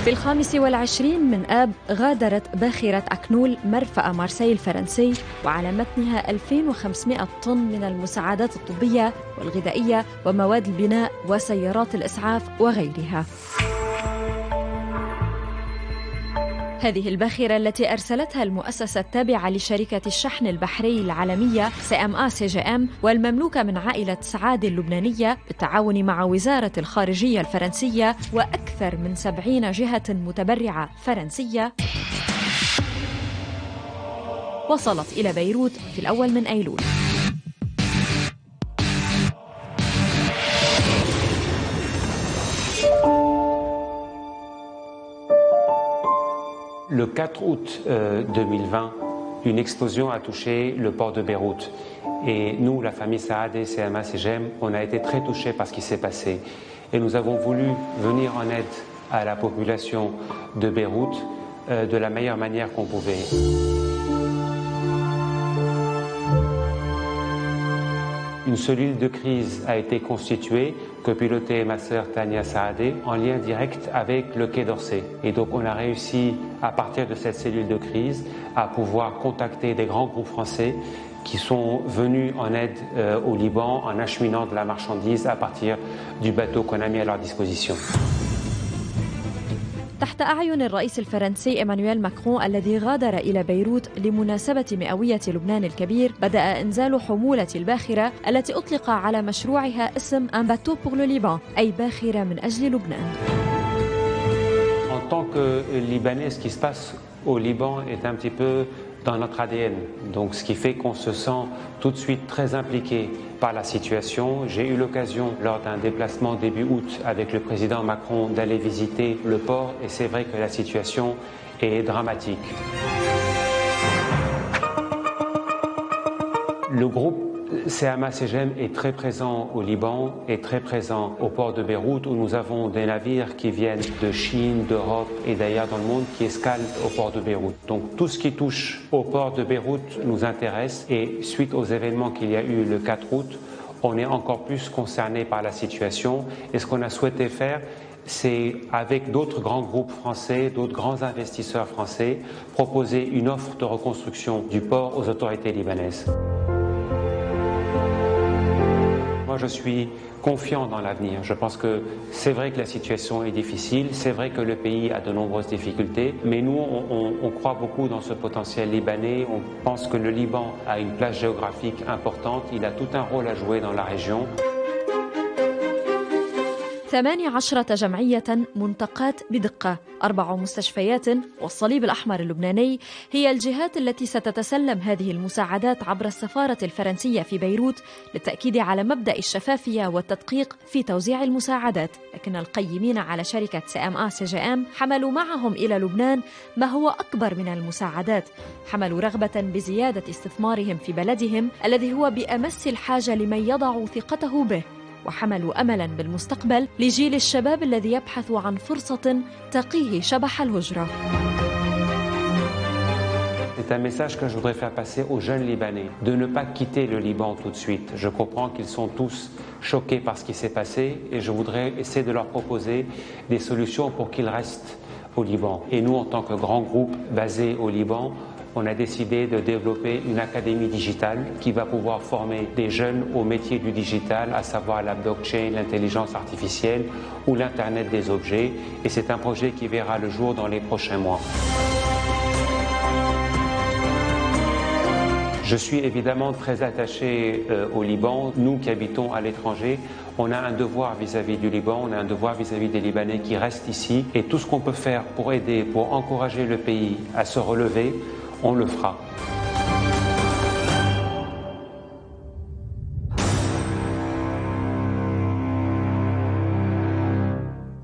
في 25 من آب غادرت باخرة أكنول مرفأ مارسي الفرنسي وعلى متنها 2500 طن من المساعدات الطبية والغذائية ومواد البناء وسيارات الإسعاف وغيرها. هذه الباخرة التي أرسلتها المؤسسة التابعة لشركة الشحن البحري العالمية CMA-CGM والمملوكة من عائلة سعادة اللبنانية بالتعاون مع وزارة الخارجية الفرنسية وأكثر من 70 جهة متبرعة فرنسية، وصلت إلى بيروت في الأول من أيلول. Le 4 août 2020, une explosion a touché le port de Beyrouth. Et nous, la famille Saadé, CMA-CGM, on a été très touchés par ce qui s'est passé. Et nous avons voulu venir en aide à la population de Beyrouth de la meilleure manière qu'on pouvait. Une cellule de crise a été constituée, que pilotait ma sœur Tania Saadé, en lien direct avec le Quai d'Orsay. Et donc on a réussi, à partir de cette cellule de crise, à pouvoir contacter des grands groupes français qui sont venus en aide au Liban en acheminant de la marchandise à partir du bateau qu'on a mis à leur disposition. تحت أعين الرئيس الفرنسي إيمانويل ماكرون الذي غادر إلى بيروت لمناسبة مئوية لبنان الكبير، بدأ إنزال حمولة الباخرة التي أطلق على مشروعها اسم Un bateau pour le Liban، أي باخرة من أجل لبنان. En tant que Libanais, ce qui se passe au Liban est un petit peu dans notre ADN. Donc ce qui fait qu'on se sent tout de suite très impliqué par la situation. J'ai eu l'occasion lors d'un déplacement début août avec le président Macron d'aller visiter le port et c'est vrai que la situation est dramatique. Le groupe CMA-CGM est très présent au Liban et très présent au port de Beyrouth où nous avons des navires qui viennent de Chine, d'Europe et d'ailleurs dans le monde qui escalent au port de Beyrouth. Donc tout ce qui touche au port de Beyrouth nous intéresse et suite aux événements qu'il y a eu le 4 août, on est encore plus concerné par la situation et ce qu'on a souhaité faire, c'est avec d'autres grands groupes français, d'autres grands investisseurs français, proposer une offre de reconstruction du port aux autorités libanaises. Moi, je suis confiant dans l'avenir. Je pense que c'est vrai que la situation est difficile, c'est vrai que le pays a de nombreuses difficultés, mais nous, on croit beaucoup dans ce potentiel libanais. On pense que le Liban a une place géographique importante, il a tout un rôle à jouer dans la région. 18 جمعية منتقات بدقة، 4 مستشفيات والصليب الأحمر اللبناني هي الجهات التي ستتسلم هذه المساعدات عبر السفارة الفرنسية في بيروت للتأكيد على مبدأ الشفافية والتدقيق في توزيع المساعدات. لكن القيمين على شركة CMA-CGM حملوا معهم إلى لبنان ما هو أكبر من المساعدات، حملوا رغبة بزيادة استثمارهم في بلدهم الذي هو بأمس الحاجة لمن يضع ثقته به، وحملوا أملاً بالمستقبل لجيل الشباب الذي يبحث عن فرصة تقيه شبح الهجرة. C'est un message que je voudrais faire passer aux jeunes Libanais, de ne pas quitter le Liban tout de suite. Je comprends qu'ils sont tous choqués par ce qui s'est passé et je voudrais essayer de leur proposer des solutions pour qu'ils restent au Liban. Et nous, en tant que grand groupe basé au Liban, on a décidé de développer une académie digitale qui va pouvoir former des jeunes au métier du digital, à savoir la blockchain, l'intelligence artificielle ou l'Internet des objets. Et c'est un projet qui verra le jour dans les prochains mois. Je suis évidemment très attaché au Liban. Nous qui habitons à l'étranger, on a un devoir vis-à-vis du Liban, on a un devoir vis-à-vis des Libanais qui restent ici. Et tout ce qu'on peut faire pour aider, pour encourager le pays à se relever, on le fera.